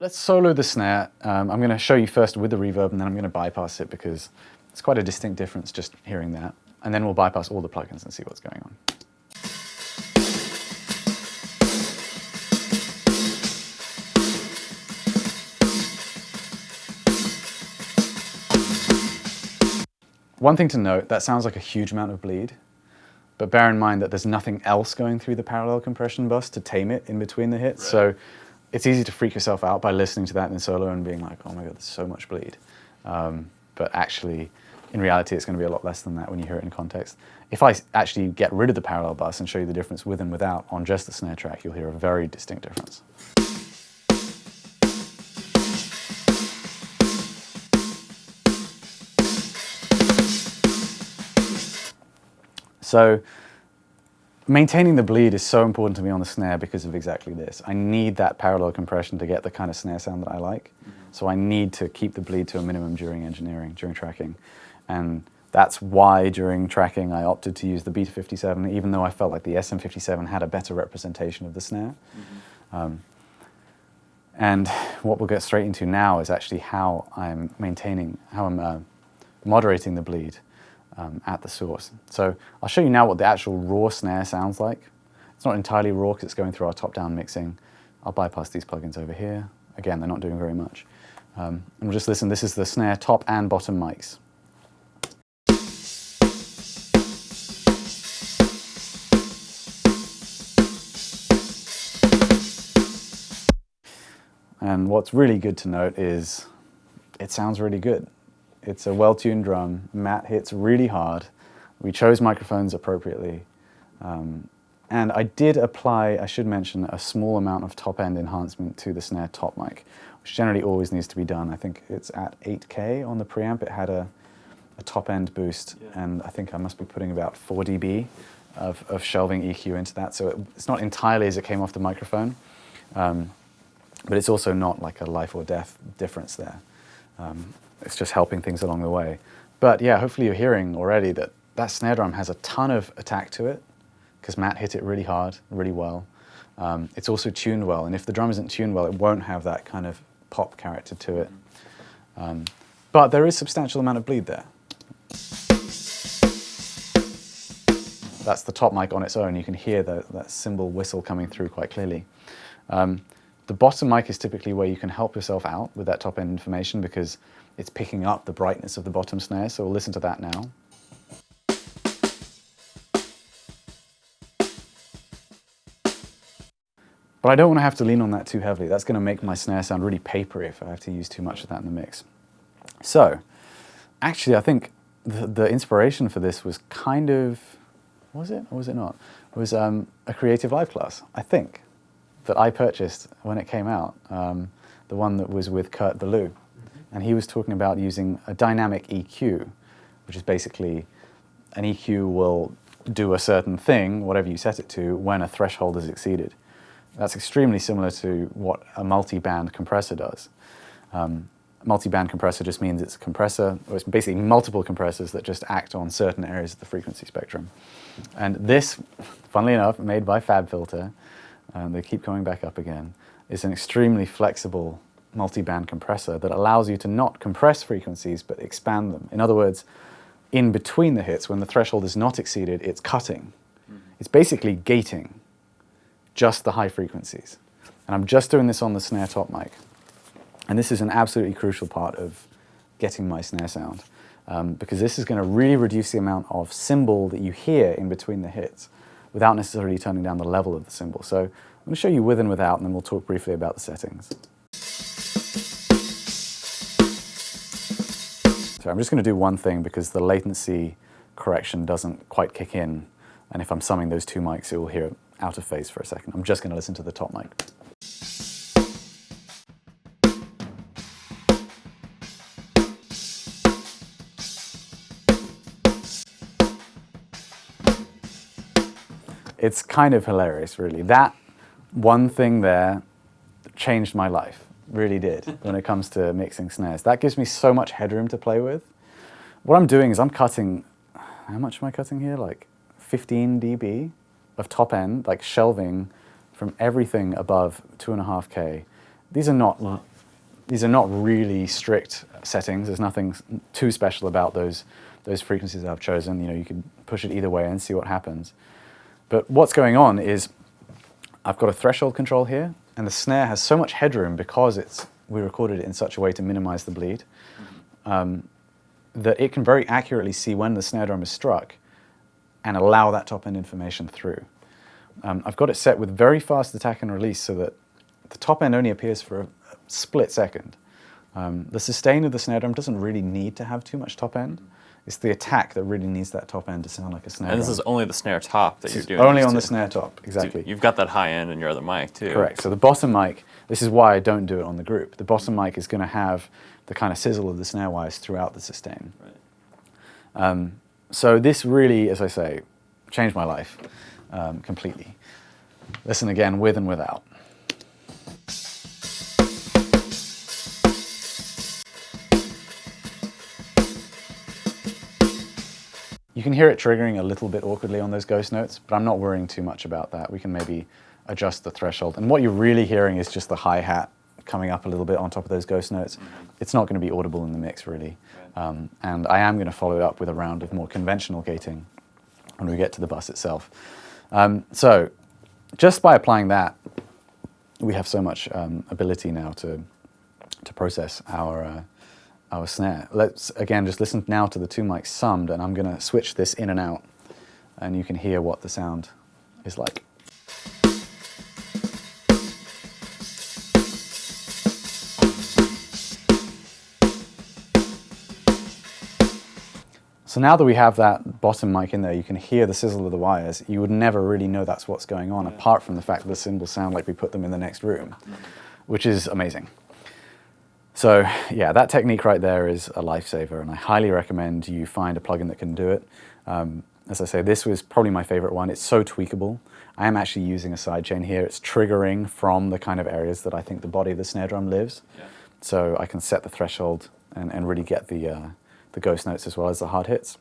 Let's solo the snare. I'm going to show you first with the reverb, and then I'm going to bypass it because it's quite a distinct difference just hearing that. And then we'll bypass all the plugins and see what's going on. One thing to note, that sounds like a huge amount of bleed, but bear in mind that there's nothing else going through the parallel compression bus to tame it in between the hits. Right. So it's easy to freak yourself out by listening to that in solo and being like, oh my God, there's so much bleed. But actually, in reality, it's going to be a lot less than that when you hear it in context. If I actually get rid of the parallel bus and show you the difference with and without on just the snare track, you'll hear a very distinct difference. So maintaining the bleed is so important to me on the snare because of exactly this. I need that parallel compression to get the kind of snare sound that I like. So I need to keep the bleed to a minimum during engineering, during tracking. And that's why during tracking I opted to use the Beta 57, even though I felt like the SM57 had a better representation of the snare. And what we'll get straight into now is actually how I'm moderating the bleed at the source. So I'll show you now what the actual raw snare sounds like. It's not entirely raw because it's going through our top-down mixing. I'll bypass these plugins over here. Again, they're not doing very much. And we'll just listen. This is the snare top and bottom mics. And what's really good to note is it sounds really good. It's a well-tuned drum. Matt hits really hard. We chose microphones appropriately. And I did apply, I should mention, a small amount of top-end enhancement to the snare top mic, which generally always needs to be done. I think it's at 8K on the preamp. It had a top-end boost, and I think I must be putting about 4 dB of shelving EQ into that. So it's not entirely as it came off the microphone, but it's also not like a life or death difference there. It's just helping things along the way. But yeah, hopefully you're hearing already that that snare drum has a ton of attack to it because Matt hit it really hard, really well. It's also tuned well, and if the drum isn't tuned well, it won't have that kind of pop character to it. But there is a substantial amount of bleed there. That's the top mic on its own. You can hear that cymbal whistle coming through quite clearly. The bottom mic is typically where you can help yourself out with that top end information because it's picking up the brightness of the bottom snare, so we'll listen to that now. But I don't want to have to lean on that too heavily. That's going to make my snare sound really papery if I have to use too much of that in the mix. So, actually I think the inspiration for this was kind of, was it or was it not? It was a Creative Live class, I think, that I purchased when it came out, the one that was with Kurt Ballou. And he was talking about using a dynamic EQ, which is basically an EQ will do a certain thing, whatever you set it to, when a threshold is exceeded. That's extremely similar to what a multi-band compressor does. Multi-band compressor just means it's a compressor, or it's basically multiple compressors that just act on certain areas of the frequency spectrum. And this, funnily enough, made by FabFilter, they keep coming back up again, is an extremely flexible multi-band compressor that allows you to not compress frequencies but expand them. In other words, in between the hits, when the threshold is not exceeded, it's cutting. It's basically gating just the high frequencies. And I'm just doing this on the snare top mic. And this is an absolutely crucial part of getting my snare sound because this is going to really reduce the amount of cymbal that you hear in between the hits without necessarily turning down the level of the cymbal. So I'm going to show you with and without, and then we'll talk briefly about the settings. So I'm just going to do one thing because the latency correction doesn't quite kick in, and if I'm summing those two mics, it will hear out of phase for a second. I'm just going to listen to the top mic. It's kind of hilarious, really. That one thing there changed my life, really did, when it comes to mixing snares. That gives me so much headroom to play with. What I'm doing is I'm cutting, how much am I cutting here? Like 15 dB of top end, like shelving from everything above 2.5K. These are not These are not really strict settings. There's nothing too special about those frequencies that I've chosen. You know, you can push it either way and see what happens. But what's going on is I've got a threshold control here, and the snare has so much headroom because we recorded it in such a way to minimize the bleed, that it can very accurately see when the snare drum is struck and allow that top end information through. I've got it set with very fast attack and release so that the top end only appears for a split second. The sustain of the snare drum doesn't really need to have too much top end. It's the attack that really needs that top end to sound like a snare drum. And this is only the snare top that you're doing. Only on the snare top, exactly. So you've got that high end in your other mic too. Correct. So the bottom mic, this is why I don't do it on the group. The bottom mic is going to have the kind of sizzle of the snare wires throughout the sustain. Right. So this really, as I say, changed my life completely. Listen again with and without. You can hear it triggering a little bit awkwardly on those ghost notes, but I'm not worrying too much about that. We can maybe adjust the threshold. And what you're really hearing is just the hi-hat coming up a little bit on top of those ghost notes. It's not going to be audible in the mix, really. And I am going to follow it up with a round of more conventional gating when we get to the bus itself. So just by applying that, we have so much ability now to process our snare. Let's, again, just listen now to the two mics summed, and I'm going to switch this in and out, and you can hear what the sound is like. So now that we have that bottom mic in there, you can hear the sizzle of the wires. You would never really know that's what's going on, apart from the fact that the cymbals sound like we put them in the next room, which is amazing. So yeah, that technique right there is a lifesaver, and I highly recommend you find a plugin that can do it. As I say, this was probably my favorite one. It's so tweakable. I am actually using a sidechain here. It's triggering from the kind of areas that I think the body of the snare drum lives. Yeah. So I can set the threshold and really get the ghost notes as well as the hard hits.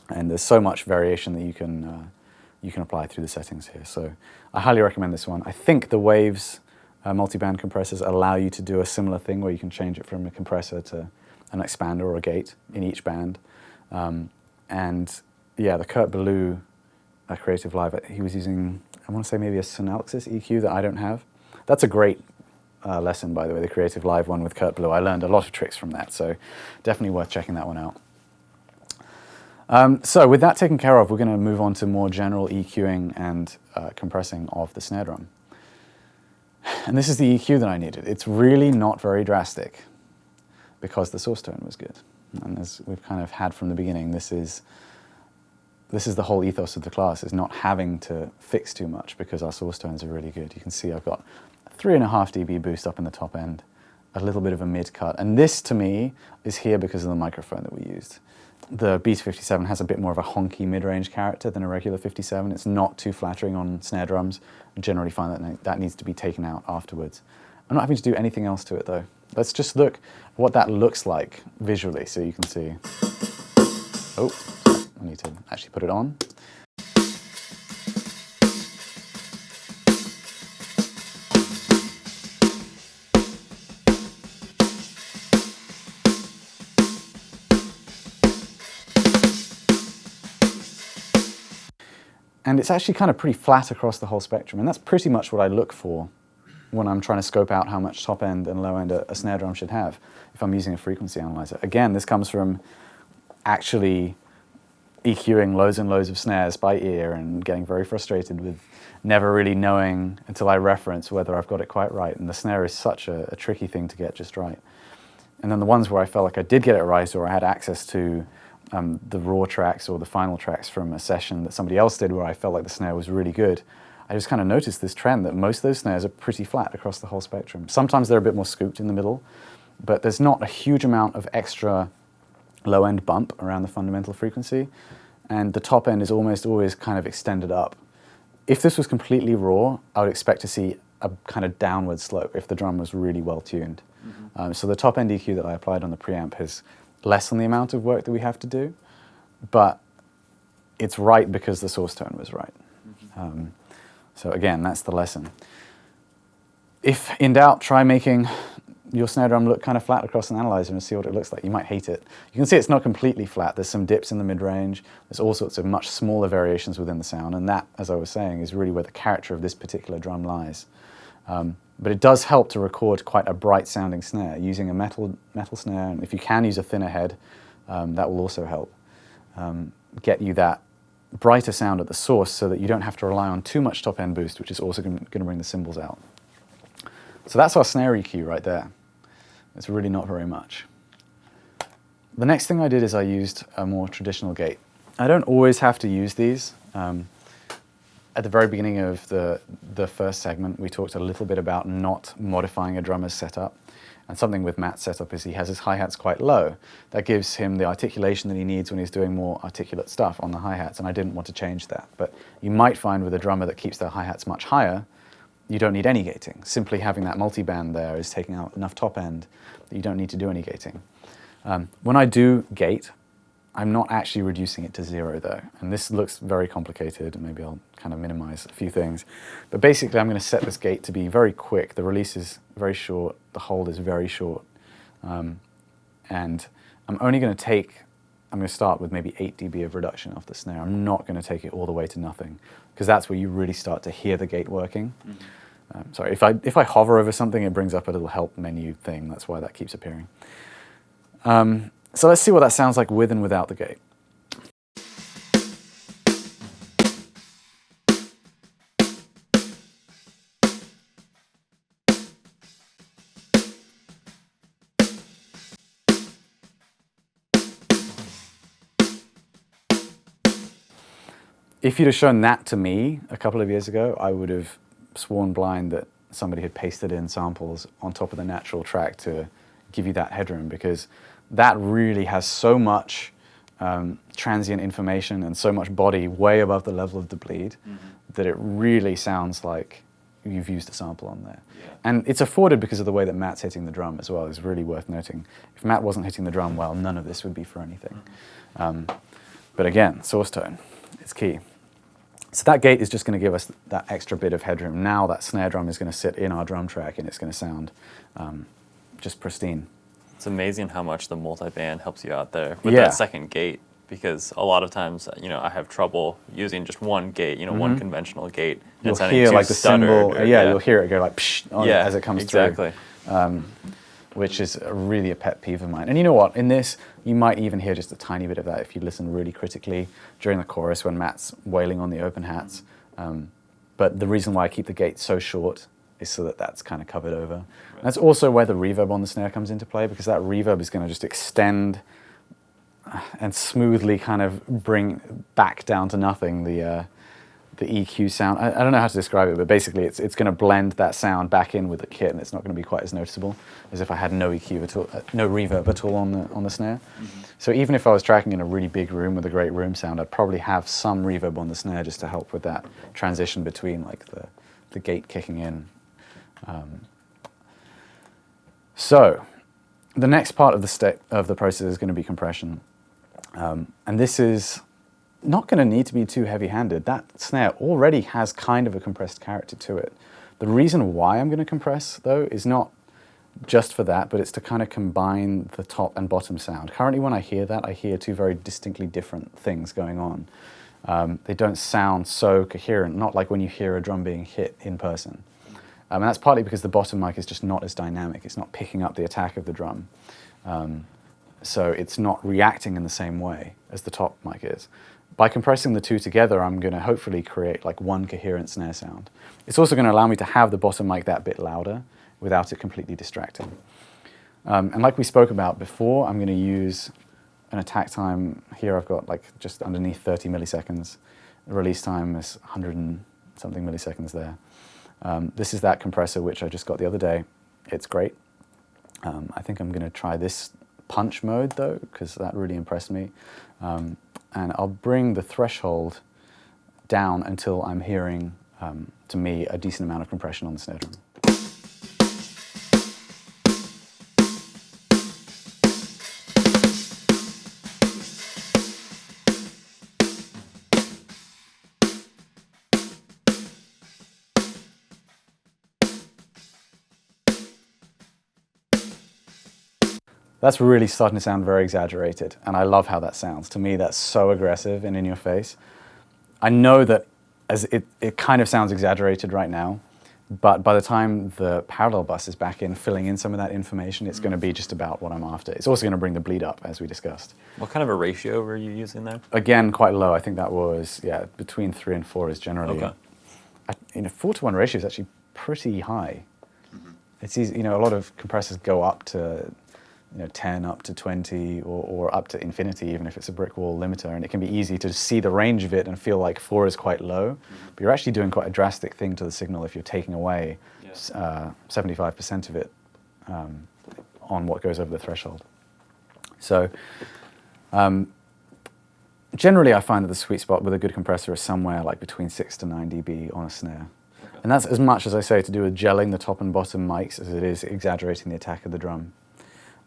And there's so much variation that you can apply through the settings here. So I highly recommend this one. I think the Waves multiband compressors allow you to do a similar thing where you can change it from a compressor to an expander or a gate in each band. And yeah, the Kurt Ballou Creative Live, he was using, I want to say maybe a Synalxis EQ that I don't have. That's a great lesson, by the way, the Creative Live one with Kurt Ballou. I learned a lot of tricks from that, so definitely worth checking that one out. So with that taken care of, we're going to move on to more general EQing and compressing of the snare drum. And this is the EQ that I needed. It's really not very drastic because the source tone was good. And as we've kind of had from the beginning, this is the whole ethos of the class, is not having to fix too much because our source tones are really good. You can see I've got a 3.5 dB boost up in the top end, a little bit of a mid cut. And this, to me, is here because of the microphone that we used. The Beat 57 has a bit more of a honky mid-range character than a regular 57. It's not too flattering on snare drums. I generally find that that needs to be taken out afterwards. I'm not having to do anything else to it though. Let's just look what that looks like visually so you can see. Oh, I need to actually put it on. And it's actually kind of pretty flat across the whole spectrum, and that's pretty much what I look for when I'm trying to scope out how much top end and low end a snare drum should have if I'm using a frequency analyzer. Again, this comes from actually EQing loads and loads of snares by ear and getting very frustrated with never really knowing until I reference whether I've got it quite right, and the snare is such a tricky thing to get just right. And then the ones where I felt like I did get it right, or I had access to the raw tracks or the final tracks from a session that somebody else did where I felt like the snare was really good, I just kind of noticed this trend that most of those snares are pretty flat across the whole spectrum. Sometimes they're a bit more scooped in the middle, but there's not a huge amount of extra low-end bump around the fundamental frequency, and the top end is almost always kind of extended up. If this was completely raw, I would expect to see a kind of downward slope if the drum was really well tuned. Mm-hmm. So the top end EQ that I applied on the preamp has less on the amount of work that we have to do, but it's right because the source tone was right. Mm-hmm. So again, that's the lesson. If in doubt, try making your snare drum look kind of flat across an analyzer and see what it looks like. You might hate it. You can see it's not completely flat. There's some dips in the mid-range. There's all sorts of much smaller variations within the sound, and that, as I was saying, is really where the character of this particular drum lies. But it does help to record quite a bright-sounding snare using a metal snare, and if you can use a thinner head, that will also help get you that brighter sound at the source so that you don't have to rely on too much top-end boost, which is also going to bring the cymbals out. So that's our snare EQ right there. It's really not very much. The next thing I did is I used a more traditional gate. I don't always have to use these. At the very beginning of the first segment, we talked a little bit about not modifying a drummer's setup. And something with Matt's setup is he has his hi-hats quite low. That gives him the articulation that he needs when he's doing more articulate stuff on the hi-hats, and I didn't want to change that. But you might find with a drummer that keeps their hi-hats much higher, you don't need any gating. Simply having that multiband there is taking out enough top end that you don't need to do any gating. When I do gate, I'm not actually reducing it to 0 though. And this looks very complicated, and maybe I'll kind of minimize a few things. But basically I'm going to set this gate to be very quick. The release is very short, the hold is very short. And I'm only going to start with maybe 8 dB of reduction off the snare. I'm not going to take it all the way to nothing, because that's where you really start to hear the gate working. Sorry, if I hover over something, it brings up a little help menu thing. That's why that keeps appearing. So let's see what that sounds like with and without the gate. If you'd have shown that to me a couple of years ago, I would have sworn blind that somebody had pasted in samples on top of the natural track to give you that headroom, because that really has so much transient information and so much body way above the level of the bleed that it really sounds like you've used a sample on there. Yeah. And it's afforded because of the way that Matt's hitting the drum as well. Is really worth noting. If Matt wasn't hitting the drum well, none of this would be for anything. But again, source tone, it's key. So that gate is just going to give us that extra bit of headroom. Now that snare drum is going to sit in our drum track and it's going to sound just pristine. It's amazing how much the multiband helps you out there with that second gate, because a lot of times, I have trouble using just one gate, one conventional gate. You'll hear like the cymbal, you'll hear it go like psh on it as it comes through. Which is really a pet peeve of mine. And you know what, in this, you might even hear just a tiny bit of that if you listen really critically during the chorus when Matt's wailing on the open hats. But the reason why I keep the gate so short is so that that's kind of covered over. Right. That's also where the reverb on the snare comes into play, because that reverb is going to just extend and smoothly kind of bring back down to nothing the EQ sound. I don't know how to describe it, but basically it's going to blend that sound back in with the kit, and it's not going to be quite as noticeable as if I had no EQ at all, no reverb at all on the snare. So even if I was tracking in a really big room with a great room sound, I'd probably have some reverb on the snare just to help with that transition between like the gate kicking in. So the next part of the process is going to be compression, and this is not going to need to be too heavy-handed. That snare already has kind of a compressed character to it. The reason why I'm going to compress, though, is not just for that, but it's to kind of combine the top and bottom sound. Currently, when I hear that, I hear two very distinctly different things going on. They don't sound so coherent, not like when you hear a drum being hit in person. And that's partly because the bottom mic is just not as dynamic. It's not picking up the attack of the drum. So it's not reacting in the same way as the top mic is. By compressing the two together, I'm going to hopefully create like one coherent snare sound. It's also going to allow me to have the bottom mic that bit louder without it completely distracting. And like we spoke about before, I'm going to use an attack time. Here I've got like just underneath 30 milliseconds. The release time is 100 and something milliseconds there. This is that compressor which I just got the other day. It's great. I think I'm going to try this punch mode though, because that really impressed me. And I'll bring the threshold down until I'm hearing, to me, a decent amount of compression on the snare drum. That's really starting to sound very exaggerated, and I love how that sounds. To me, that's so aggressive and in your face. I know that as it kind of sounds exaggerated right now, but by the time the parallel bus is back in, filling in some of that information, it's going to be just about what I'm after. It's also going to bring the bleed up, as we discussed. What kind of a ratio were you using there? Again, quite low. I think that was, yeah, between 3 and 4 is generally. Okay. 4-to-1 ratio is actually pretty high. It's easy, a lot of compressors go up to 10, up to 20, or up to infinity, even if it's a brick wall limiter, and it can be easy to see the range of it and feel like 4 is quite low, but you're actually doing quite a drastic thing to the signal if you're taking away 75% of it on what goes over the threshold. So generally I find that the sweet spot with a good compressor is somewhere like between 6 to 9 dB on a snare. Okay. And that's as much, as I say, to do with gelling the top and bottom mics as it is exaggerating the attack of the drum.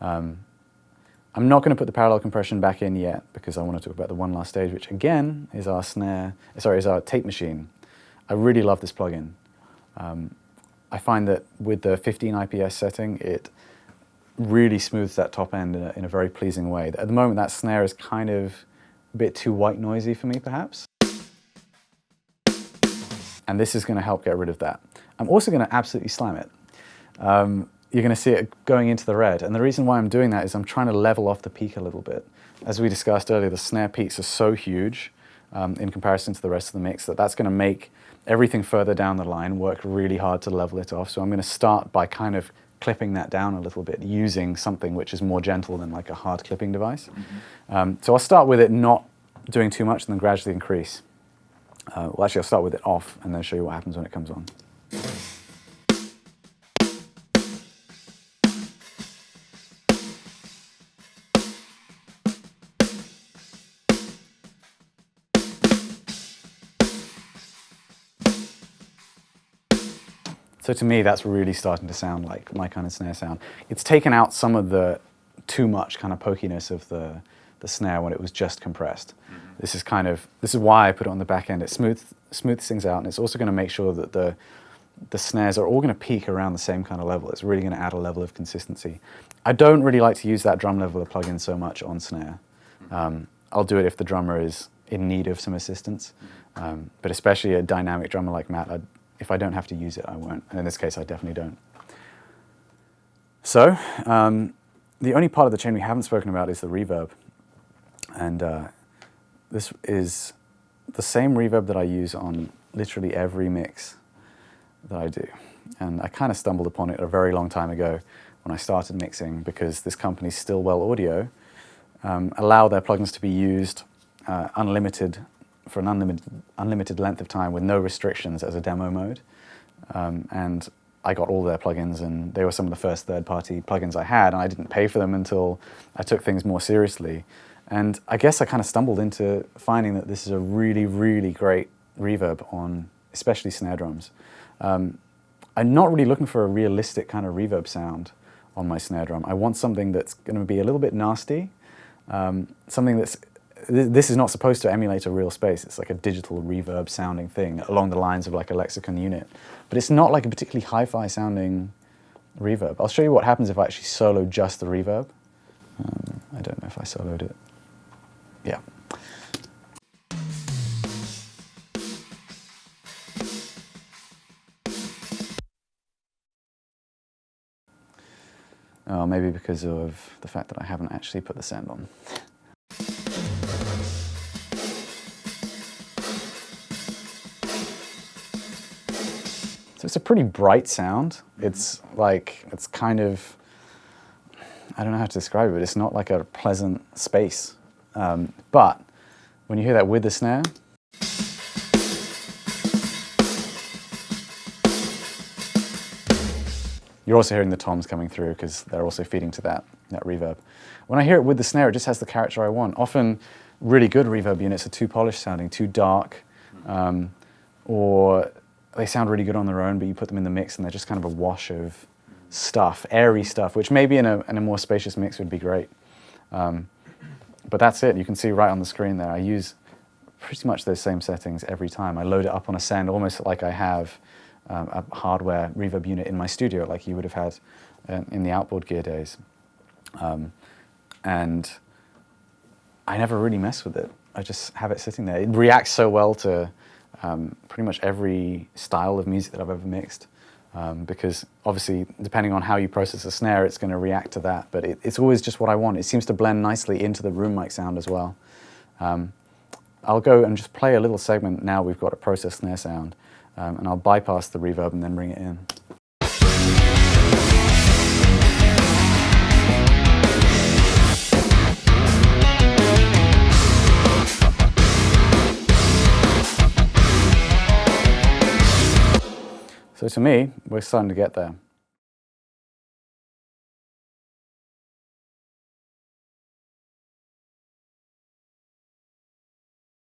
I'm not going to put the parallel compression back in yet because I want to talk about the one last stage, which again is our is our tape machine. I really love this plugin. I find that with the 15 IPS setting, it really smooths that top end in a very pleasing way. At the moment, that snare is kind of a bit too white noisy for me, perhaps. And this is going to help get rid of that. I'm also going to absolutely slam it. You're going to see it going into the red. And the reason why I'm doing that is I'm trying to level off the peak a little bit. As we discussed earlier, the snare peaks are so huge in comparison to the rest of the mix that's going to make everything further down the line work really hard to level it off. So I'm going to start by kind of clipping that down a little bit using something which is more gentle than like a hard clipping device. So I'll start with it not doing too much and then gradually increase. Well, actually, I'll start with it off and then show you what happens when it comes on. So to me, that's really starting to sound like my kind of snare sound. It's taken out some of the too much kind of pokiness of the snare when it was just compressed. This is why I put it on the back end. It smooths things out, and it's also going to make sure that the snares are all going to peak around the same kind of level. It's really going to add a level of consistency. I don't really like to use that drum leveler plugin so much on snare. I'll do it if the drummer is in need of some assistance, but especially a dynamic drummer like Matt, if I don't have to use it, I won't. And in this case, I definitely don't. So, the only part of the chain we haven't spoken about is the reverb. And this is the same reverb that I use on literally every mix that I do. And I kind of stumbled upon it a very long time ago when I started mixing, because this company, Stillwell Audio, allow their plugins to be used unlimited for an unlimited length of time with no restrictions as a demo mode. And I got all their plugins, and they were some of the first third-party plugins I had, and I didn't pay for them until I took things more seriously. And I guess I kind of stumbled into finding that this is a really, really great reverb on especially snare drums. I'm not really looking for a realistic kind of reverb sound on my snare drum. I want something that's going to be a little bit nasty, something that's this is not supposed to emulate a real space. It's like a digital reverb sounding thing along the lines of like a Lexicon unit. But it's not like a particularly hi-fi sounding reverb. I'll show you what happens if I actually solo just the reverb. I don't know if I soloed it. Yeah. Oh, maybe because of the fact that I haven't actually put the send on. So it's a pretty bright sound. It's kind of, I don't know how to describe it, but it's not like a pleasant space. But when you hear that with the snare, you're also hearing the toms coming through because they're also feeding to that reverb. When I hear it with the snare, it just has the character I want. Often really good reverb units are too polished sounding, too dark, or they sound really good on their own, but you put them in the mix and they're just kind of a wash of stuff, airy stuff, which maybe in a more spacious mix would be great. But that's it. You can see right on the screen there, I use pretty much those same settings every time. I load it up on a send almost like I have a hardware reverb unit in my studio, like you would have had in the outboard gear days. And I never really mess with it. I just have it sitting there. It reacts so well to pretty much every style of music that I've ever mixed. Because obviously, depending on how you process a snare, it's going to react to that. But it's always just what I want. It seems to blend nicely into the room mic sound as well. I'll go and just play a little segment now we've got a processed snare sound. And I'll bypass the reverb and then bring it in. So to me, we're starting to get there.